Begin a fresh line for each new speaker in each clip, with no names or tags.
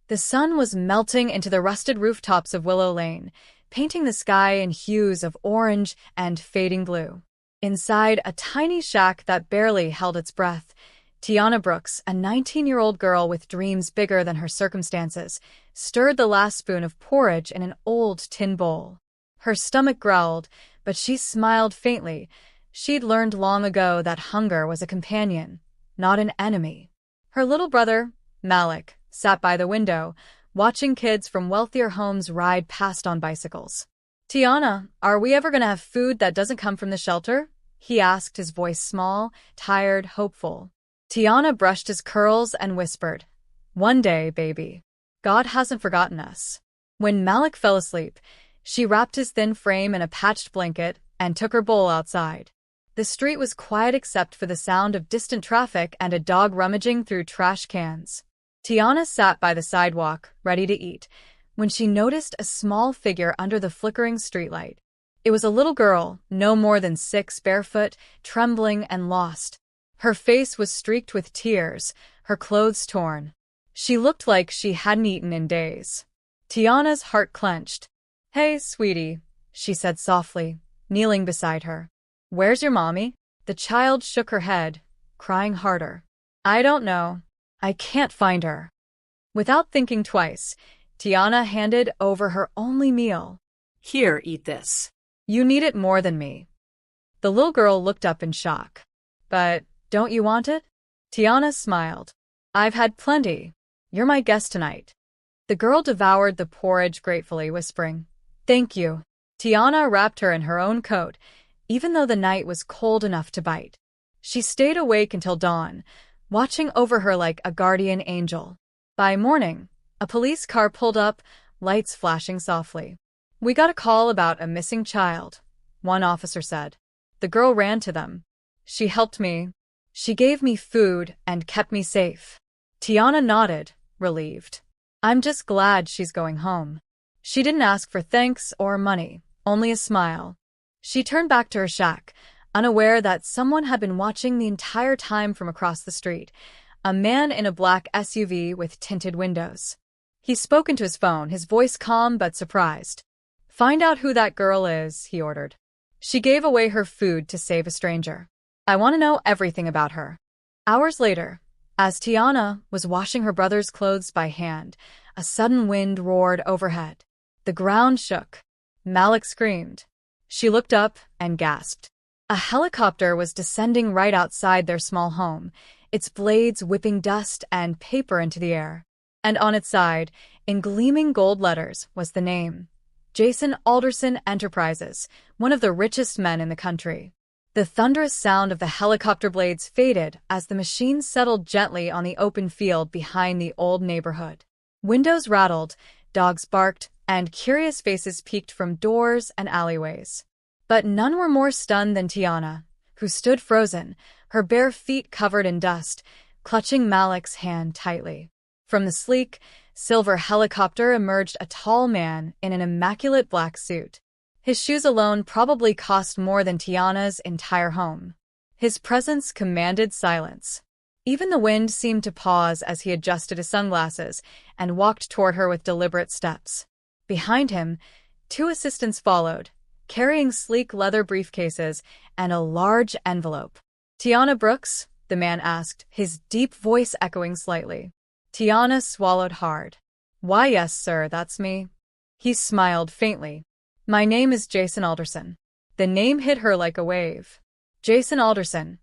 The sun was melting into the rusted rooftops of Willow Lane, painting the sky in hues of orange and fading blue. Inside a tiny shack that barely held its breath, Tiana Brooks, a 19-year-old girl with dreams bigger than her circumstances, stirred the last spoon of porridge in an old tin bowl. Her stomach growled, but she smiled faintly. She'd learned long ago that hunger was a companion, not an enemy. Her little brother, Malik, sat by the window, watching kids from wealthier homes ride past on bicycles. "Tiana, are we ever gonna have food that doesn't come from the shelter?" he asked, his voice small, tired, hopeful. Tiana brushed his curls and whispered, "One day, baby. God hasn't forgotten us." When Malik fell asleep, she wrapped his thin frame in a patched blanket and took her bowl outside. The street was quiet except for the sound of distant traffic and a dog rummaging through trash cans. Tiana sat by the sidewalk, ready to eat, when she noticed a small figure under the flickering streetlight. It was a little girl, no more than 6, barefoot, trembling and lost. Her face was streaked with tears, her clothes torn. She looked like she hadn't eaten in days. Tiana's heart clenched. "Hey, sweetie," she said softly, kneeling beside her. "Where's your mommy?" The child shook her head, crying harder. "I don't know. I can't find her." Without thinking twice, Tiana handed over her only meal.
"Here, eat this."
"You need it more than me." The little girl looked up in shock. "But don't you want it?" Tiana smiled. "I've had plenty. You're my guest tonight." The girl devoured the porridge gratefully, whispering, "Thank you." Tiana wrapped her in her own coat, even though the night was cold enough to bite. She stayed awake until dawn, watching over her like a guardian angel. By morning, a police car pulled up, lights flashing softly. "We got a call about a missing child," one officer said. The girl ran to them. "She helped me. She gave me food and kept me safe." Tiana nodded, relieved. "I'm just glad she's going home." She didn't ask for thanks or money, only a smile. She turned back to her shack, unaware that someone had been watching the entire time from across the street, a man in a black SUV with tinted windows. He spoke into his phone, his voice calm but surprised. "Find out who that girl is," he ordered. "She gave away her food to save a stranger. I want to know everything about her." Hours later, as Tiana was washing her brother's clothes by hand, a sudden wind roared overhead. The ground shook. Malik screamed. She looked up and gasped. A helicopter was descending right outside their small home, its blades whipping dust and paper into the air. And on its side, in gleaming gold letters, was the name: Jason Alderson Enterprises, one of the richest men in the country. The thunderous sound of the helicopter blades faded as the machine settled gently on the open field behind the old neighborhood. Windows rattled, dogs barked, and curious faces peeked from doors and alleyways. But none were more stunned than Tiana, who stood frozen, her bare feet covered in dust, clutching Malik's hand tightly. From the sleek, silver helicopter emerged a tall man in an immaculate black suit. His shoes alone probably cost more than Tiana's entire home. His presence commanded silence. Even the wind seemed to pause as he adjusted his sunglasses and walked toward her with deliberate steps. Behind him, 2 assistants followed, carrying sleek leather briefcases and a large envelope. "Tiana Brooks?" the man asked, his deep voice echoing slightly. Tiana swallowed hard. "Why, yes, sir, that's me." He smiled faintly. "My name is Jason Alderson." The name hit her like a wave. Jason Alderson,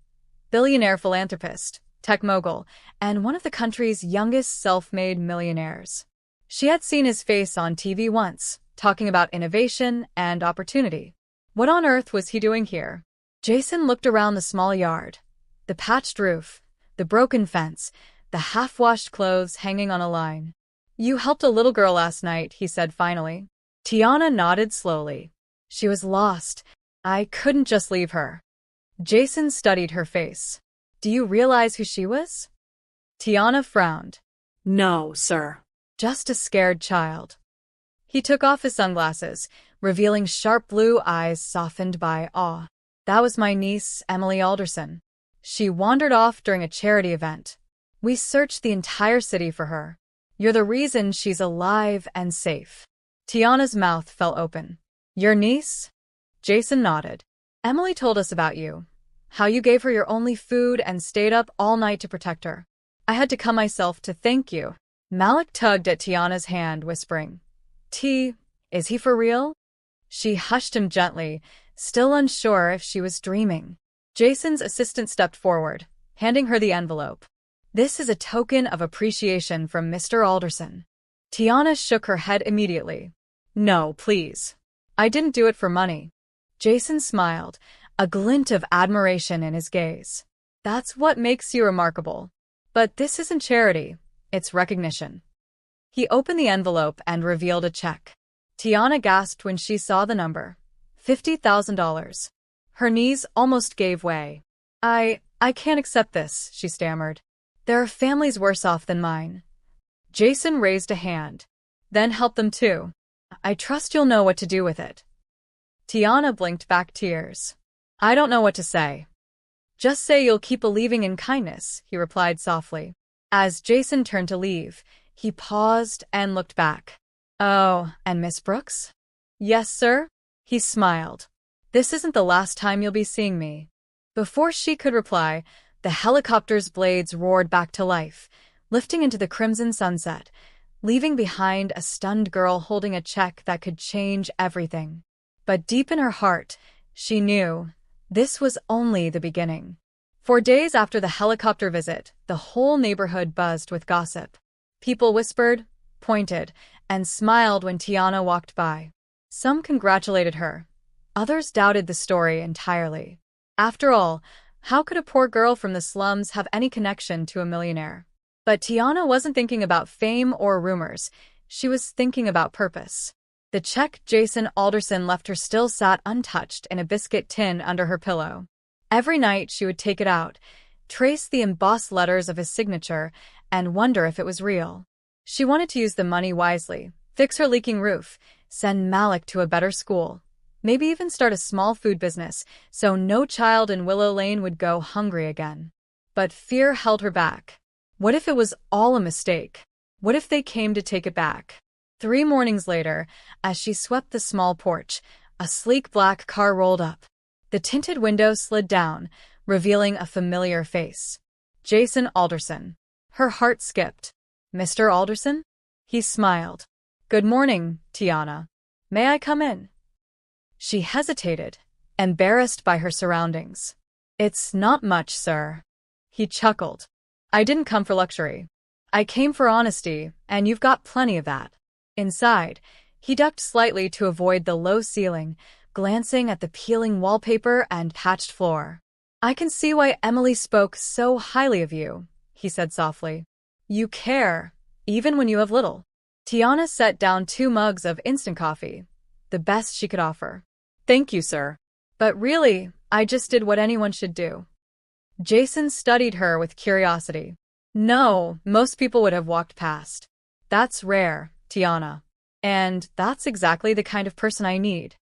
billionaire philanthropist, tech mogul, and one of the country's youngest self-made millionaires. She had seen his face on TV once, talking about innovation and opportunity. What on earth was he doing here? Jason looked around the small yard. The patched roof, the broken fence, the half-washed clothes hanging on a line. "You helped a little girl last night," he said finally. Tiana nodded slowly. "She was lost. I couldn't just leave her." Jason studied her face. "Do you realize who she was?" Tiana frowned.
"No, sir."
"Just a scared child." He took off his sunglasses, revealing sharp blue eyes softened by awe. "That was my niece, Emily Alderson. She wandered off during a charity event. We searched the entire city for her. You're the reason she's alive and safe. Tiana's mouth fell open. Your niece? Jason nodded. Emily told us about you. How you gave her your only food and stayed up all night to protect her. I had to come myself to thank you. Malik tugged at Tiana's hand, whispering, T, is he for real? She hushed him gently, still unsure if she was dreaming. Jason's assistant stepped forward, handing her the envelope. This is a token of appreciation from Mr. Alderson. Tiana shook her head immediately. No, please. I didn't do it for money. Jason smiled, a glint of admiration in his gaze. That's what makes you remarkable. But this isn't charity, it's recognition. He opened the envelope and revealed a check. Tiana gasped when she saw the number. $50,000. Her knees almost gave way. I can't accept this, she stammered. There are families worse off than mine. Jason raised a hand. Then help them too. I trust you'll know what to do with it. Tiana blinked back tears. I don't know what to say. Just say you'll keep believing in kindness, he replied softly. As Jason turned to leave, he paused and looked back. Oh, and Miss Brooks? Yes, sir? He smiled. This isn't the last time you'll be seeing me. Before she could reply, the helicopter's blades roared back to life, lifting into the crimson sunset, leaving behind a stunned girl holding a check that could change everything. But deep in her heart, she knew this was only the beginning. For days after the helicopter visit, the whole neighborhood buzzed with gossip. People whispered, pointed, and smiled when Tiana walked by. Some congratulated her. Others doubted the story entirely. After all, how could a poor girl from the slums have any connection to a millionaire? But Tiana wasn't thinking about fame or rumors. She was thinking about purpose. The check Jason Alderson left her still sat untouched in a biscuit tin under her pillow. Every night she would take it out, trace the embossed letters of his signature, and wonder if it was real. She wanted to use the money wisely, fix her leaking roof, send Malik to a better school, maybe even start a small food business so no child in Willow Lane would go hungry again. But fear held her back. What if it was all a mistake? What if they came to take it back? 3 mornings later, as she swept the small porch, a sleek black car rolled up. The tinted window slid down, revealing a familiar face. Jason Alderson. Her heart skipped. Mr. Alderson? He smiled. Good morning, Tiana. May I come in? She hesitated, embarrassed by her surroundings. It's not much, sir. He chuckled. I didn't come for luxury. I came for honesty, and you've got plenty of that. Inside, he ducked slightly to avoid the low ceiling, glancing at the peeling wallpaper and patched floor. I can see why Emily spoke so highly of you, he said softly. You care, even when you have little. Tiana set down 2 mugs of instant coffee, the best she could offer. Thank you, sir. But really, I just did what anyone should do. Jason studied her with curiosity. No, most people would have walked past. That's rare, Tiana. And that's exactly the kind of person I need.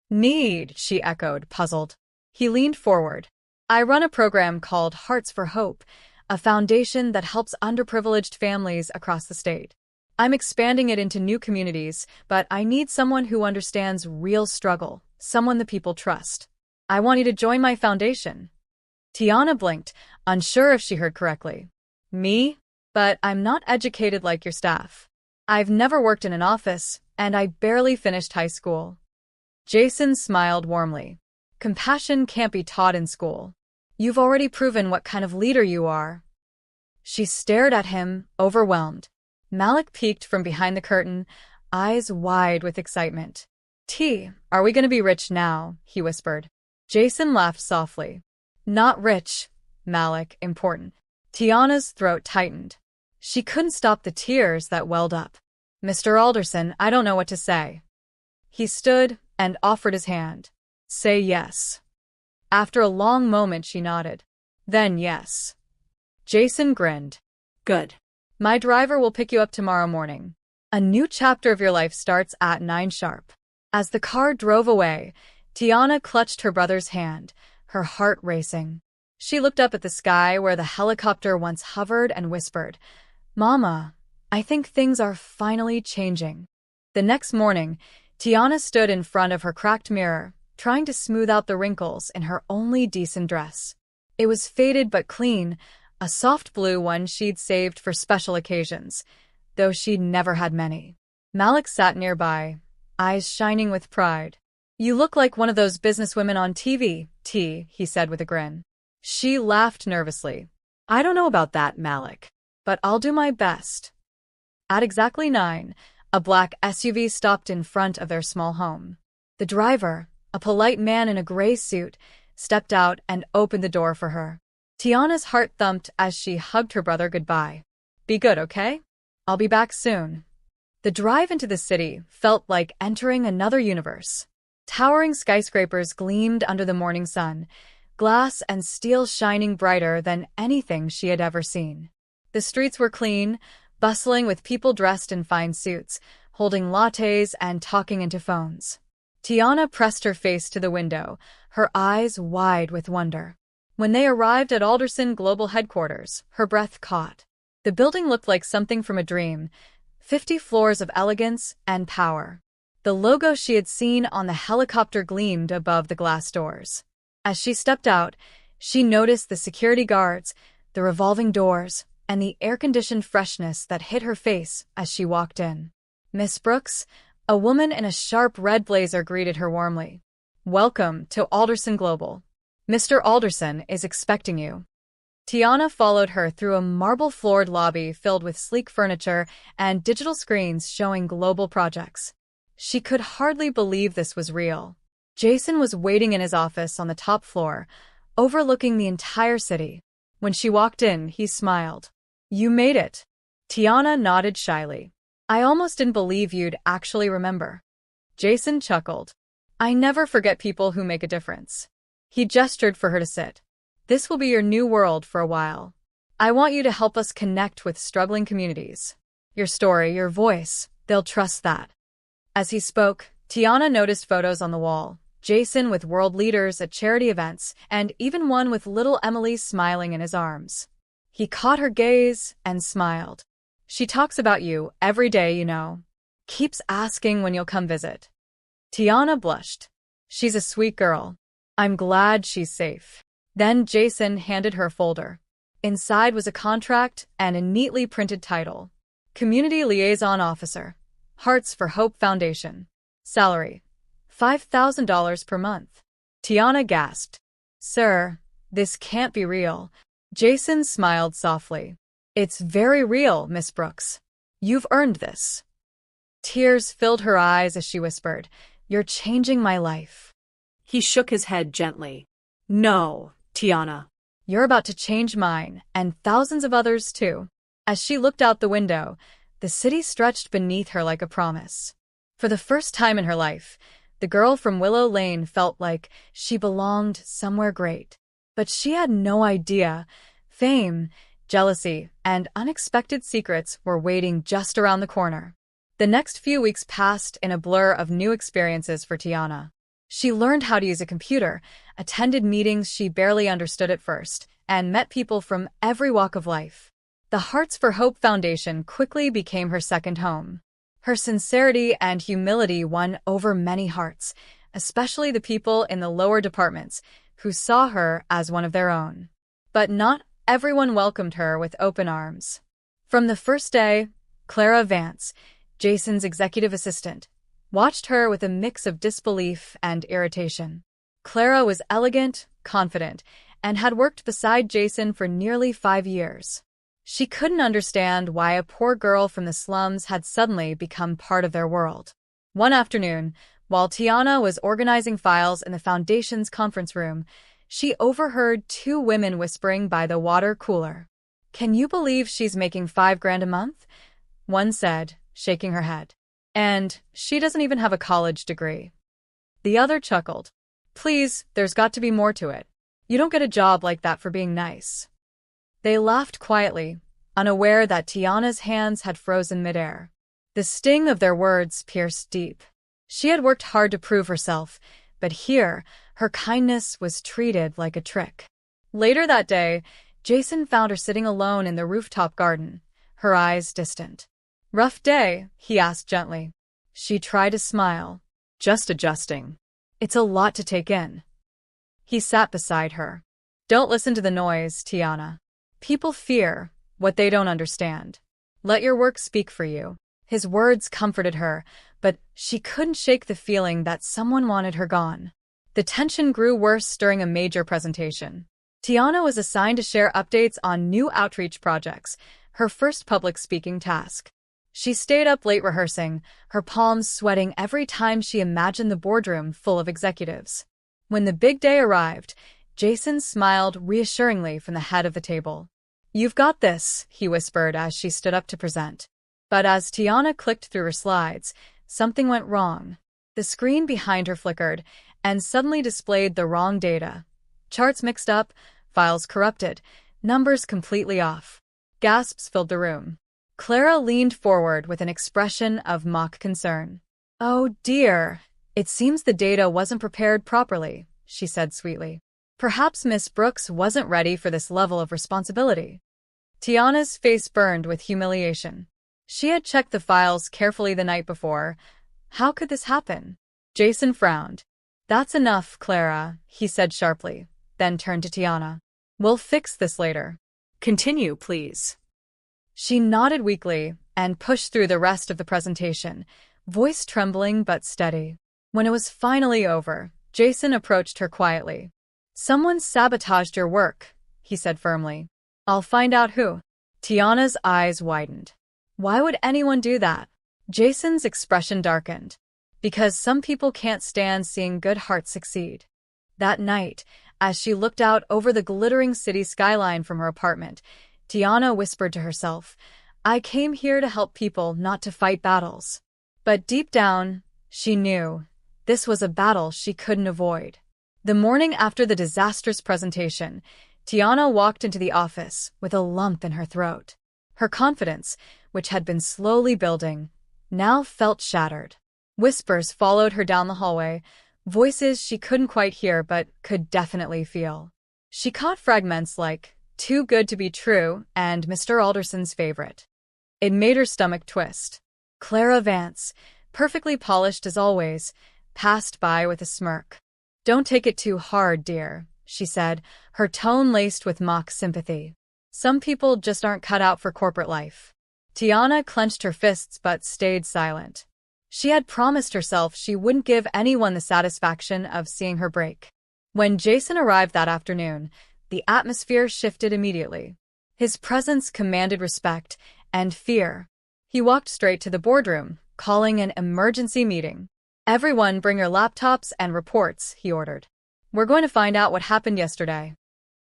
Need, she echoed, puzzled. He leaned forward. I run a program called Hearts for Hope, a foundation that helps underprivileged families across the state. I'm expanding it into new communities, but I need someone who understands real struggle, someone the people trust. I want you to join my foundation. Tiana blinked, unsure if she heard correctly. Me? But I'm not educated like your staff. I've never worked in an office, and I barely finished high school. Jason smiled warmly. Compassion can't be taught in school. You've already proven what kind of leader you are. She stared at him, overwhelmed. Malik peeked from behind the curtain, eyes wide with excitement. T, are we going to be rich now? He whispered. Jason laughed softly. Not rich, Malik, important. Tiana's throat tightened. She couldn't stop the tears that welled up. Mr. Alderson, I don't know what to say. He stood and offered his hand. Say yes. After a long moment, she nodded. Then yes. Jason grinned. Good. My driver will pick you up tomorrow morning. A new chapter of your life starts at 9 sharp. As the car drove away, Tiana clutched her brother's hand, her heart racing. She looked up at the sky where the helicopter once hovered and whispered, Mama, I think things are finally changing. The next morning, Tiana stood in front of her cracked mirror, trying to smooth out the wrinkles in her only decent dress. It was faded but clean, a soft blue one she'd saved for special occasions, though she'd never had many. Malik sat nearby, eyes shining with pride. "You look like one of those businesswomen on TV, T," he said with a grin. She laughed nervously. "I don't know about that, Malik, but I'll do my best." At exactly 9, a black SUV stopped in front of their small home. The driver, a polite man in a gray suit, stepped out and opened the door for her. Tiana's heart thumped as she hugged her brother goodbye. "Be good, okay? I'll be back soon." The drive into the city felt like entering another universe. Towering skyscrapers gleamed under the morning sun, glass and steel shining brighter than anything she had ever seen. The streets were clean, bustling with people dressed in fine suits, holding lattes and talking into phones. Tiana pressed her face to the window, her eyes wide with wonder. When they arrived at Alderson Global Headquarters, her breath caught. The building looked like something from a dream, 50 floors of elegance and power. The logo she had seen on the helicopter gleamed above the glass doors. As she stepped out, she noticed the security guards, the revolving doors, and the air-conditioned freshness that hit her face as she walked in. "Miss Brooks," a woman in a sharp red blazer greeted her warmly. "Welcome to Alderson Global. Mr. Alderson is expecting you." Tiana followed her through a marble-floored lobby filled with sleek furniture and digital screens showing global projects. She could hardly believe this was real. Jason was waiting in his office on the top floor, overlooking the entire city. When she walked in, he smiled. "You made it." Tiana nodded shyly. "I almost didn't believe you'd actually remember." Jason chuckled. "I never forget people who make a difference." He gestured for her to sit. "This will be your new world for a while. I want you to help us connect with struggling communities. Your story, your voice, they'll trust that." As he spoke, Tiana noticed photos on the wall. Jason with world leaders at charity events, and even one with little Emily smiling in his arms. He caught her gaze and smiled. "She talks about you every day, you know. Keeps asking when you'll come visit." Tiana blushed. "She's a sweet girl. I'm glad she's safe." Then Jason handed her a folder. Inside was a contract and a neatly printed title. Community Liaison Officer, Hearts for Hope Foundation. Salary, $5,000 per month. Tiana gasped. "Sir, this can't be real." Jason smiled softly. "It's very real, Miss Brooks. You've earned this." Tears filled her eyes as she whispered, "You're changing my life."
He shook his head gently. "No, Tiana."
"You're about to change mine, and thousands of others too." As she looked out the window, the city stretched beneath her like a promise. For the first time in her life, the girl from Willow Lane felt like she belonged somewhere great. But she had no idea. Fame, jealousy, and unexpected secrets were waiting just around the corner. The next few weeks passed in a blur of new experiences for Tiana. She learned how to use a computer, attended meetings she barely understood at first, and met people from every walk of life. The Hearts for Hope Foundation quickly became her second home. Her sincerity and humility won over many hearts, especially the people in the lower departments who saw her as one of their own. But not everyone welcomed her with open arms. From the first day, Clara Vance, Jason's executive assistant, watched her with a mix of disbelief and irritation. Clara was elegant, confident, and had worked beside Jason for nearly 5 years. She couldn't understand why a poor girl from the slums had suddenly become part of their world. One afternoon, while Tiana was organizing files in the foundation's conference room, she overheard 2 women whispering by the water cooler. "Can you believe she's making $5,000 a month?" one said, shaking her head. "And she doesn't even have a college degree." The other chuckled. "Please, there's got to be more to it. You don't get a job like that for being nice." They laughed quietly, unaware that Tiana's hands had frozen midair. The sting of their words pierced deep. She had worked hard to prove herself, but here, her kindness was treated like a trick. Later that day, Jason found her sitting alone in the rooftop garden, her eyes distant. Rough day? He asked gently. She tried to smile.
Just adjusting.
It's a lot to take in. He sat beside her. Don't listen to the noise, Tiana. People fear what they don't understand. Let your work speak for you. His words comforted her, but she couldn't shake the feeling that someone wanted her gone. The tension grew worse during a major presentation. Tiana was assigned to share updates on new outreach projects, her first public speaking task. She stayed up late rehearsing, her palms sweating every time she imagined the boardroom full of executives. When the big day arrived, Jason smiled reassuringly from the head of the table. You've got this, he whispered as she stood up to present. But as Tiana clicked through her slides, something went wrong. The screen behind her flickered and suddenly displayed the wrong data. Charts mixed up, files corrupted, numbers completely off. Gasps filled the room. Clara leaned forward with an expression of mock concern. Oh dear, it seems the data wasn't prepared properly, she said sweetly. Perhaps Miss Brooks wasn't ready for this level of responsibility. Tiana's face burned with humiliation. She had checked the files carefully the night before. How could this happen? Jason frowned. That's enough, Clara, he said sharply, then turned to Tiana. We'll fix this later.
Continue, please.
She nodded weakly and pushed through the rest of the presentation, voice trembling but steady. When it was finally over, Jason approached her quietly. Someone sabotaged your work, he said firmly. I'll find out who. Tiana's eyes widened. Why would anyone do that? Jason's expression darkened. Because some people can't stand seeing good hearts succeed. That night, as she looked out over the glittering city skyline from her apartment, Tiana whispered to herself, I came here to help people, not to fight battles. But deep down, she knew this was a battle she couldn't avoid. The morning after the disastrous presentation, Tiana walked into the office with a lump in her throat. Her confidence, which had been slowly building, now felt shattered. Whispers followed her down the hallway, voices she couldn't quite hear but could definitely feel. She caught fragments like, too good to be true, and Mr. Alderson's favorite. It made her stomach twist. Clara Vance, perfectly polished as always, passed by with a smirk. Don't take it too hard, dear, she said, her tone laced with mock sympathy. Some people just aren't cut out for corporate life. Tiana clenched her fists but stayed silent. She had promised herself she wouldn't give anyone the satisfaction of seeing her break. When Jason arrived that afternoon, the atmosphere shifted immediately. His presence commanded respect and fear. He walked straight to the boardroom, calling an emergency meeting. Everyone bring your laptops and reports, he ordered. We're going to find out what happened yesterday.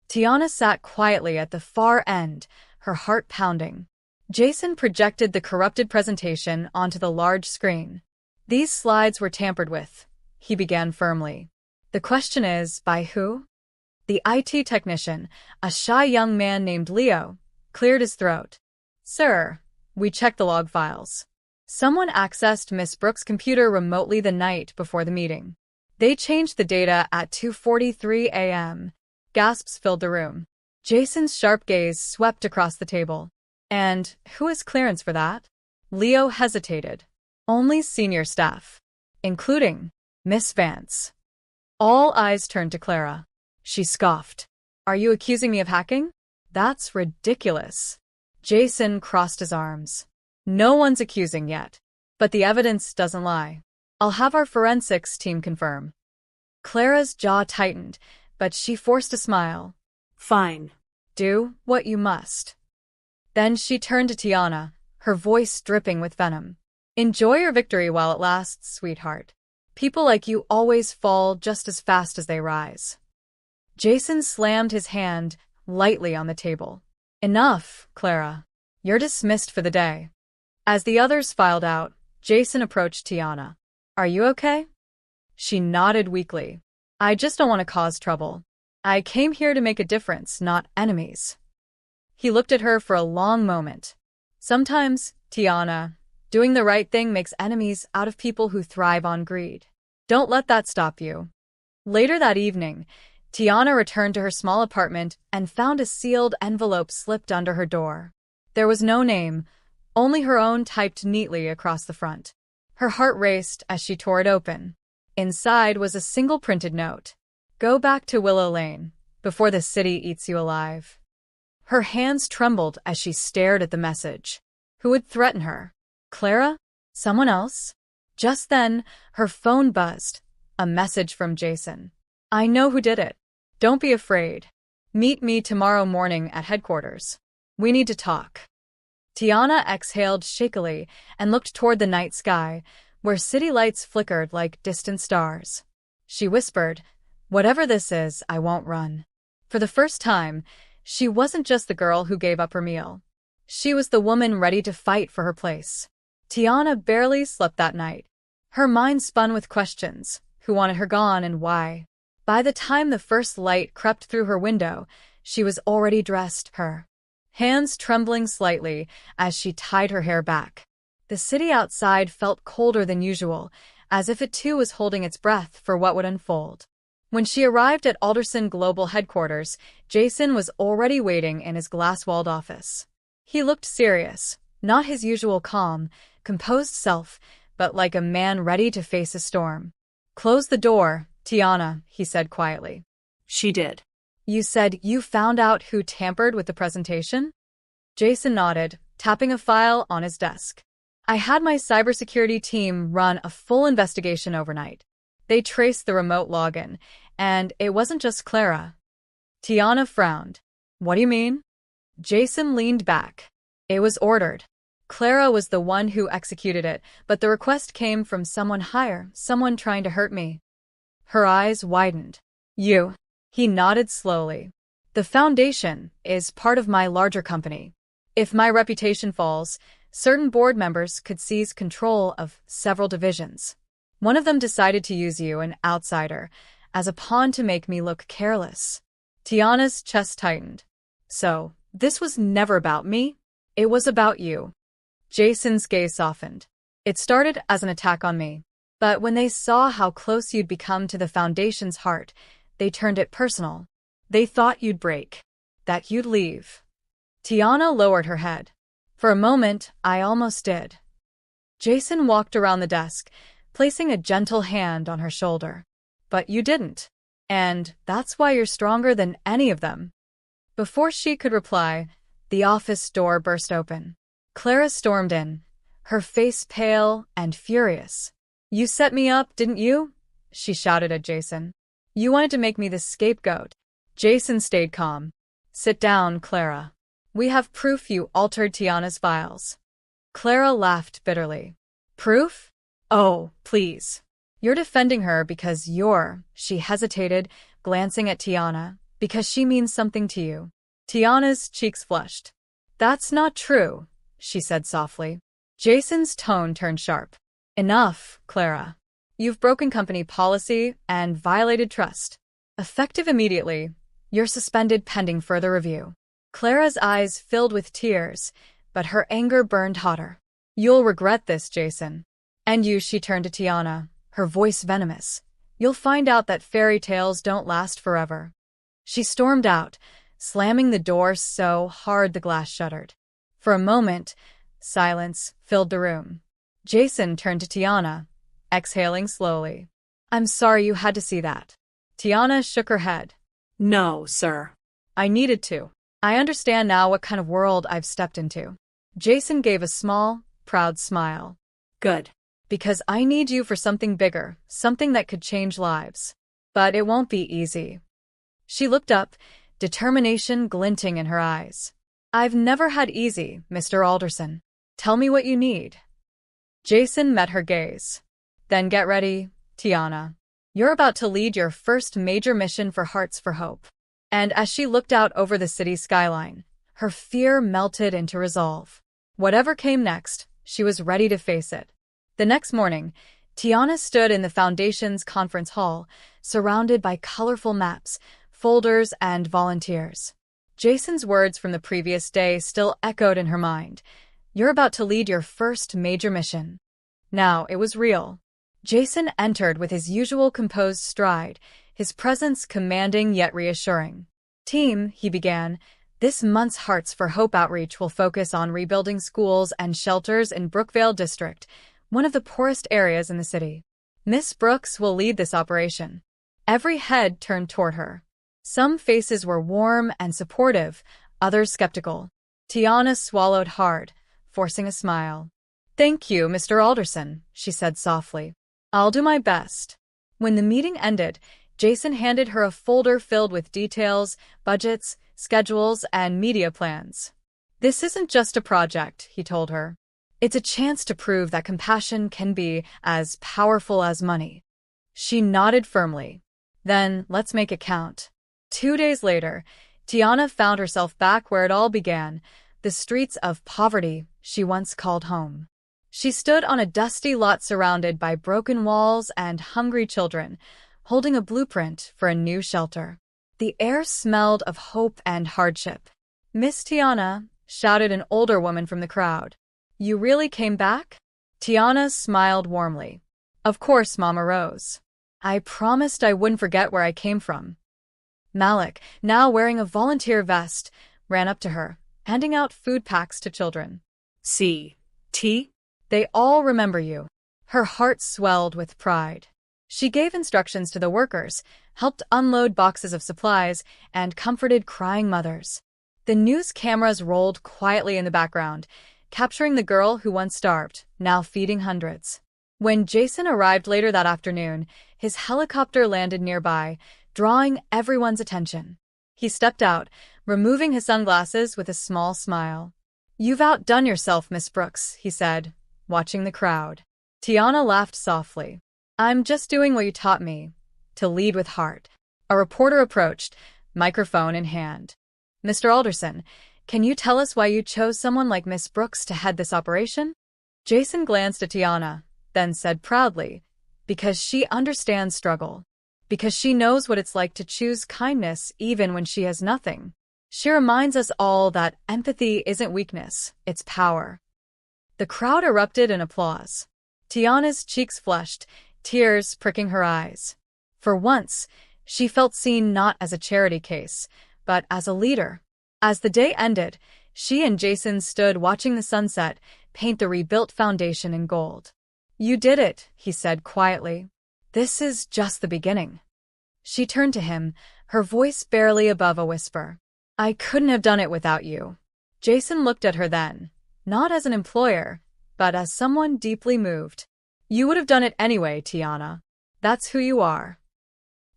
Tiana sat quietly at the far end, her heart pounding. Jason projected the corrupted presentation onto the large screen. These slides were tampered with, he began firmly. The question is, by who? The IT technician, a shy young man named Leo, cleared his throat. Sir, we checked the log files. Someone accessed Miss Brooks' computer remotely the night before the meeting. They changed the data at 2:43 a.m. Gasps filled the room. Jason's sharp gaze swept across the table. And who has clearance for that? Leo hesitated. Only senior staff, including Miss Vance. All eyes turned to Clara. She scoffed. Are you accusing me of hacking? That's ridiculous. Jason crossed his arms. No one's accusing yet. But the evidence doesn't lie. I'll have our forensics team confirm. Clara's jaw tightened, but she forced a smile.
Fine.
Do what you must. Then she turned to Tiana, her voice dripping with venom. Enjoy your victory while it lasts, sweetheart. People like you always fall just as fast as they rise. Jason slammed his hand lightly on the table. Enough, Clara. You're dismissed for the day. As the others filed out, Jason approached Tiana. Are you okay? She nodded weakly. I just don't want to cause trouble. I came here to make a difference, not enemies. He looked at her for a long moment. Sometimes, Tiana, doing the right thing makes enemies out of people who thrive on greed. Don't let that stop you. Later that evening, Tiana returned to her small apartment and found a sealed envelope slipped under her door. There was no name, only her own typed neatly across the front. Her heart raced as she tore it open. Inside was a single printed note. Go back to Willow Lane, before the city eats you alive. Her hands trembled as she stared at the message. Who would threaten her? Clara? Someone else? Just then, her phone buzzed. A message from Jason. I know who did it. Don't be afraid. Meet me tomorrow morning at headquarters. We need to talk. Tiana exhaled shakily and looked toward the night sky, where city lights flickered like distant stars. She whispered, whatever this is, I won't run. For the first time, she wasn't just the girl who gave up her meal. She was the woman ready to fight for her place. Tiana barely slept that night. Her mind spun with questions. Who wanted her gone and why? By the time the first light crept through her window, she was already dressed, her hands trembling slightly as she tied her hair back. The city outside felt colder than usual, as if it too was holding its breath for what would unfold. When she arrived at Alderson Global headquarters, Jason was already waiting in his glass-walled office. He looked serious, not his usual calm, composed self, but like a man ready to face a storm. Close the door, Tiana, he said quietly.
She did.
You said you found out who tampered with the presentation? Jason nodded, tapping a file on his desk. I had my cybersecurity team run a full investigation overnight. They traced the remote login, and it wasn't just Clara. Tiana frowned. What do you mean? Jason leaned back. It was ordered. Clara was the one who executed it, but the request came from someone higher, someone trying to hurt me. Her eyes widened. You. He nodded slowly. The Foundation is part of my larger company. If my reputation falls, certain board members could seize control of several divisions. One of them decided to use you, an outsider, as a pawn to make me look careless. Tiana's chest tightened. So, this was never about me? It was about you. Jason's gaze softened. It started as an attack on me. But when they saw how close you'd become to the Foundation's heart, they turned it personal. They thought you'd break. That you'd leave. Tiana lowered her head. For a moment, I almost did. Jason walked around the desk, placing a gentle hand on her shoulder. But you didn't. And that's why you're stronger than any of them. Before she could reply, the office door burst open. Clara stormed in, her face pale and furious. You set me up, didn't you? She shouted at Jason. You wanted to make me the scapegoat. Jason stayed calm. Sit down, Clara. We have proof you altered Tiana's files. Clara laughed bitterly. Proof? Oh, please. You're defending her because she hesitated, glancing at Tiana, because she means something to you. Tiana's cheeks flushed. That's not true, she said softly. Jason's tone turned sharp. Enough, Clara. You've broken company policy and violated trust. Effective immediately, you're suspended pending further review. Clara's eyes filled with tears, but her anger burned hotter. You'll regret this, Jason. And you, she turned to Tiana, her voice venomous. You'll find out that fairy tales don't last forever. She stormed out, slamming the door so hard the glass shuddered. For a moment, silence filled the room. Jason turned to Tiana, exhaling slowly. I'm sorry you had to see that. Tiana shook her head.
No, sir.
I needed to. I understand now what kind of world I've stepped into. Jason gave a small, proud smile.
Good.
Because I need you for something bigger, something that could change lives. But it won't be easy. She looked up, determination glinting in her eyes. I've never had easy, Mr. Alderson. Tell me what you need. Jason met her gaze. Then get ready, Tiana. You're about to lead your first major mission for Hearts for Hope. And as she looked out over the city skyline, her fear melted into resolve. Whatever came next, she was ready to face it. The next morning, Tiana stood in the Foundation's conference hall, surrounded by colorful maps, folders, and volunteers. Jason's words from the previous day still echoed in her mind. You're about to lead your first major mission. Now it was real. Jason entered with his usual composed stride, his presence commanding yet reassuring. Team, he began, This month's Hearts for Hope outreach will focus on rebuilding schools and shelters in Brookvale District, one of the poorest areas in the city. Miss Brooks will lead this operation. Every head turned toward her. Some faces were warm and supportive, others skeptical. Tiana swallowed hard, forcing a smile. "Thank you, Mr. Alderson," she said softly. "I'll do my best." When the meeting ended, Jason handed her a folder filled with details, budgets, schedules, and media plans. "This isn't just a project," he told her. "It's a chance to prove that compassion can be as powerful as money." She nodded firmly. "Then let's make it count." 2 days later, Tiana found herself back where it all began, the streets of poverty she once called home. She stood on a dusty lot surrounded by broken walls and hungry children, holding a blueprint for a new shelter. The air smelled of hope and hardship. "Miss Tiana," shouted an older woman from the crowd. "You really came back?" Tiana smiled warmly. "Of course, Mama Rose. I promised I wouldn't forget where I came from." Malik, now wearing a volunteer vest, ran up to her, handing out food packs to children.
"See, tea?"
"They all remember you." Her heart swelled with pride. She gave instructions to the workers, helped unload boxes of supplies, and comforted crying mothers. The news cameras rolled quietly in the background, capturing the girl who once starved, now feeding hundreds. When Jason arrived later that afternoon, his helicopter landed nearby, drawing everyone's attention. He stepped out, removing his sunglasses with a small smile. "You've outdone yourself, Miss Brooks," he said, watching the crowd. Tiana laughed softly. "I'm just doing what you taught me, to lead with heart." A reporter approached, microphone in hand. "Mr. Alderson, can you tell us why you chose someone like Miss Brooks to head this operation?" Jason glanced at Tiana, then said proudly, "Because she understands struggle. Because she knows what it's like to choose kindness even when she has nothing. She reminds us all that empathy isn't weakness, it's power." The crowd erupted in applause. Tiana's cheeks flushed, tears pricking her eyes. For once, she felt seen not as a charity case, but as a leader. As the day ended, she and Jason stood watching the sunset paint the rebuilt foundation in gold. "You did it," he said quietly. "This is just the beginning." She turned to him, her voice barely above a whisper. "I couldn't have done it without you." Jason looked at her then, not as an employer, but as someone deeply moved. "You would have done it anyway, Tiana. That's who you are."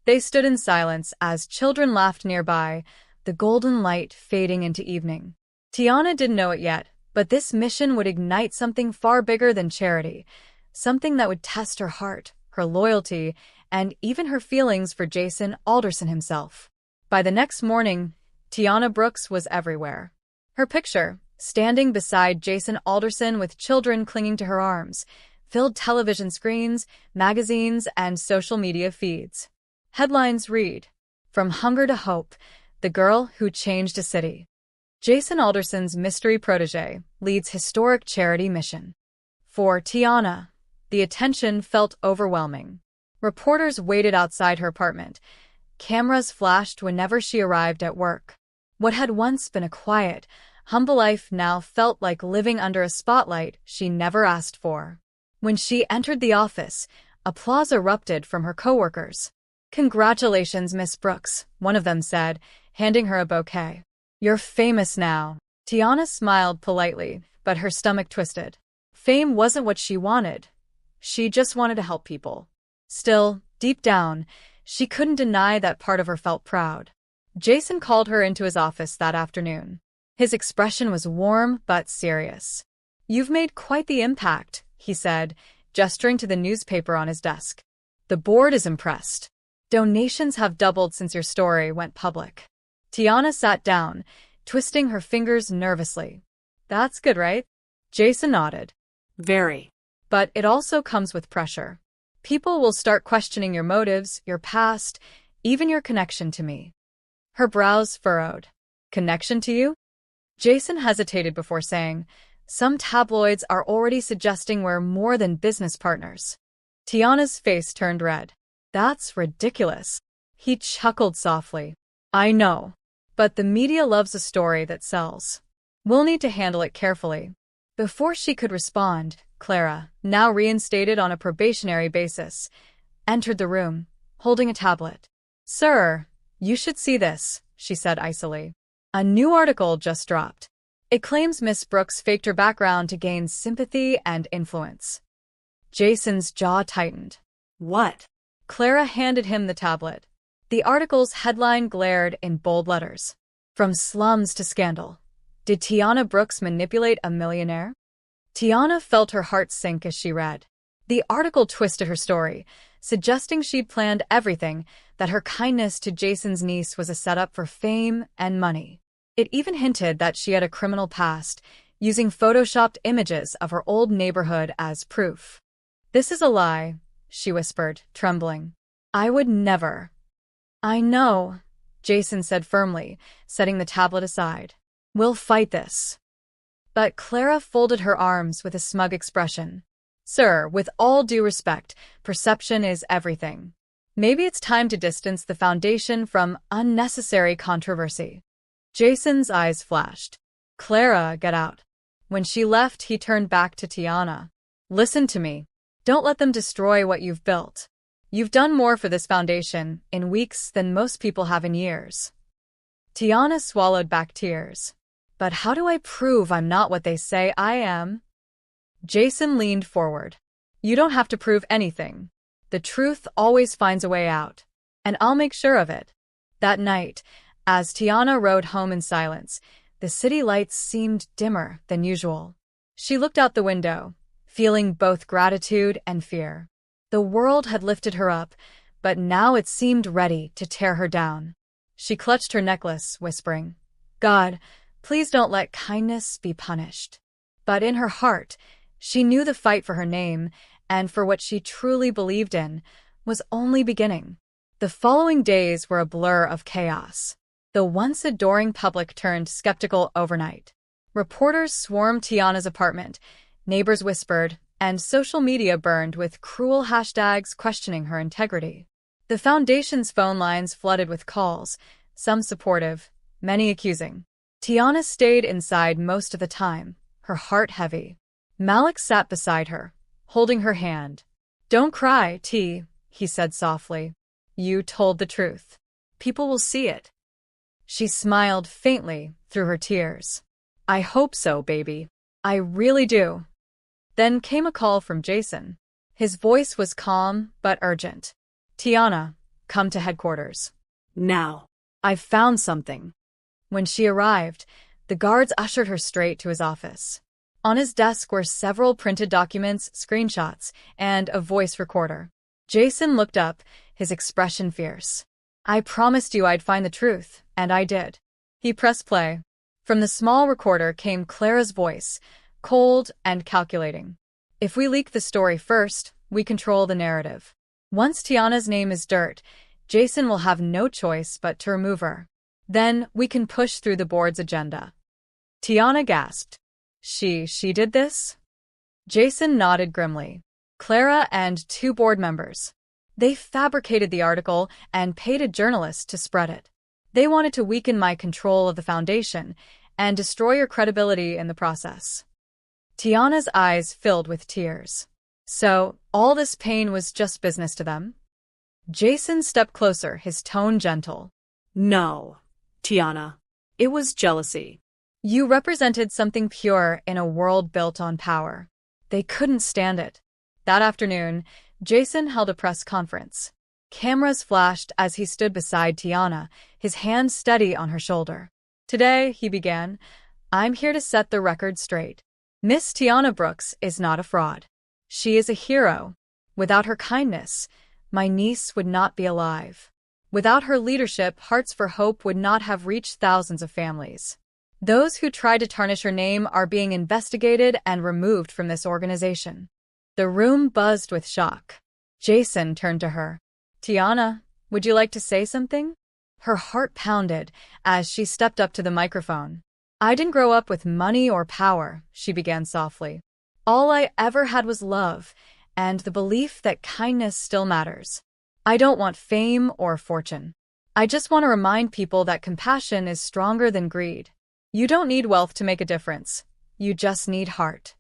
They stood in silence as children laughed nearby, the golden light fading into evening. Tiana didn't know it yet, but this mission would ignite something far bigger than charity, something that would test her heart, her loyalty, and even her feelings for Jason Alderson himself. By the next morning, Tiana Brooks was everywhere. Her picture, standing beside Jason Alderson with children clinging to her arms, filled television screens, magazines, and social media feeds. Headlines read, "From Hunger to Hope, the girl who changed a city." Jason Alderson's mystery protege leads historic charity mission. For Tiana, the attention felt overwhelming. Reporters waited outside her apartment. Cameras flashed whenever she arrived at work. What had once been a quiet, humble life now felt like living under a spotlight she never asked for. When she entered the office, applause erupted from her coworkers. "Congratulations, Miss Brooks," one of them said, handing her a bouquet. "You're famous now." Tiana smiled politely, but her stomach twisted. Fame wasn't what she wanted. She just wanted to help people. Still, deep down, she couldn't deny that part of her felt proud. Jason called her into his office that afternoon. His expression was warm but serious. "You've made quite the impact," he said, gesturing to the newspaper on his desk. "The board is impressed. Donations have doubled since your story went public." Tiana sat down, twisting her fingers nervously. "That's good, right?" Jason nodded.
"Very."
"But it also comes with pressure. People will start questioning your motives, your past, even your connection to me." Her brows furrowed. "Connection to you?" Jason hesitated before saying, "Some tabloids are already suggesting we're more than business partners." Tiana's face turned red. "That's ridiculous." He chuckled softly. "I know. But the media loves a story that sells. We'll need to handle it carefully. Before she could respond, Clara, now reinstated on a probationary basis, entered the room, holding a tablet. "Sir, you should see this," she said icily. "A new article just dropped. It claims Miss Brooks faked her background to gain sympathy and influence." Jason's jaw tightened.
What?
Clara handed him the tablet. The article's headline glared in bold letters. "From slums to scandal. Did Tiana Brooks manipulate a millionaire?" Tiana felt her heart sink as she read. The article twisted her story, suggesting she'd planned everything, that her kindness to Jason's niece was a setup for fame and money. It even hinted that she had a criminal past, using photoshopped images of her old neighborhood as proof. "This is a lie," she whispered, trembling. "I would never." "I know," Jason said firmly, setting the tablet aside. "We'll fight this." But Clara folded her arms with a smug expression. "Sir, with all due respect, perception is everything. Maybe it's time to distance the Foundation from unnecessary controversy." Jason's eyes flashed. "Clara, get out." When she left, he turned back to Tiana. "Listen to me. Don't let them destroy what you've built. You've done more for this foundation in weeks than most people have in years." Tiana swallowed back tears. "But how do I prove I'm not what they say I am?" Jason leaned forward. "You don't have to prove anything. The truth always finds a way out. And I'll make sure of it." That night, as Tiana rode home in silence, the city lights seemed dimmer than usual. She looked out the window, feeling both gratitude and fear. The world had lifted her up, but now it seemed ready to tear her down. She clutched her necklace, whispering, "God, please don't let kindness be punished." But in her heart, she knew the fight for her name, and for what she truly believed in, was only beginning. The following days were a blur of chaos. The once adoring public turned skeptical overnight. Reporters swarmed Tiana's apartment, neighbors whispered, and social media burned with cruel hashtags questioning her integrity. The Foundation's phone lines flooded with calls, some supportive, many accusing. Tiana stayed inside most of the time, her heart heavy. Malik sat beside her, holding her hand. "Don't cry, T," he said softly. "You told the truth. People will see it." She smiled faintly through her tears. "I hope so, baby. I really do." Then came a call from Jason. His voice was calm but urgent. "Tiana, come to headquarters.
Now.
I've found something." When she arrived, the guards ushered her straight to his office. On his desk were several printed documents, screenshots, and a voice recorder. Jason looked up, his expression fierce. "I promised you I'd find the truth, and I did." He pressed play. From the small recorder came Clara's voice, cold and calculating. "If we leak the story first, we control the narrative. Once Tiana's name is dirt, Jason will have no choice but to remove her. Then we can push through the board's agenda." Tiana gasped. She did this?" Jason nodded grimly. "Clara and 2 board members. They fabricated the article and paid a journalist to spread it. They wanted to weaken my control of the Foundation and destroy your credibility in the process." Tiana's eyes filled with tears. "So, all this pain was just business to them?" Jason stepped closer, his tone gentle.
"No, Tiana. It was jealousy."
"You represented something pure in a world built on power. They couldn't stand it." That afternoon, Jason held a press conference. Cameras flashed as he stood beside Tiana, his hand steady on her shoulder. "Today," he began, "I'm here to set the record straight. Miss Tiana Brooks is not a fraud. She is a hero. Without her kindness, my niece would not be alive. Without her leadership, Hearts for Hope would not have reached thousands of families. Those who tried to tarnish her name are being investigated and removed from this organization." The room buzzed with shock. Jason turned to her. "Tiana, would you like to say something?" Her heart pounded as she stepped up to the microphone. "I didn't grow up with money or power," she began softly. "All I ever had was love and the belief that kindness still matters. I don't want fame or fortune. I just want to remind people that compassion is stronger than greed. You don't need wealth to make a difference. You just need heart.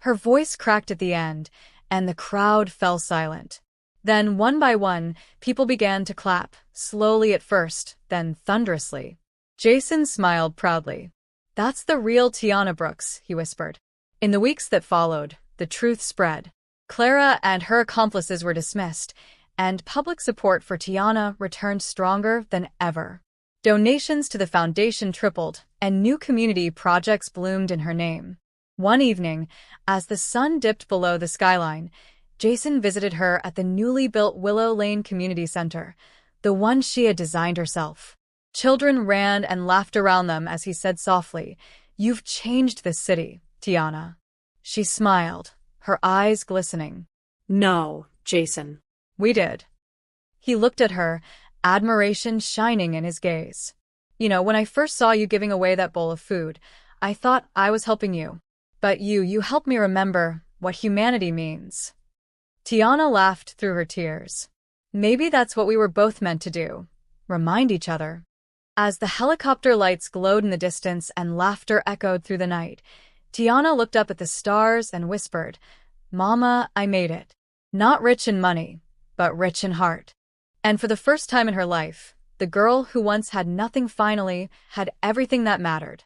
Her voice cracked at the end, and the crowd fell silent. Then, one by one, people began to clap, slowly at first, then thunderously. Jason smiled proudly. "That's the real Tiana Brooks," he whispered. In the weeks that followed, the truth spread. Clara and her accomplices were dismissed, and public support for Tiana returned stronger than ever. Donations to the foundation tripled, and new community projects bloomed in her name. One evening, as the sun dipped below the skyline, Jason visited her at the newly built Willow Lane Community Center, the one she had designed herself. Children ran and laughed around them as he said softly, "You've changed this city, Tiana." She smiled, her eyes glistening.
No, Jason.
"We did." He looked at her, admiration shining in his gaze. "You know, when I first saw you giving away that bowl of food, I thought I was helping you. But you helped me remember what humanity means." Tiana laughed through her tears. "Maybe that's what we were both meant to do. Remind each other." As the helicopter lights glowed in the distance and laughter echoed through the night, Tiana looked up at the stars and whispered, "Mama, I made it. Not rich in money, but rich in heart." And for the first time in her life, the girl who once had nothing finally had everything that mattered.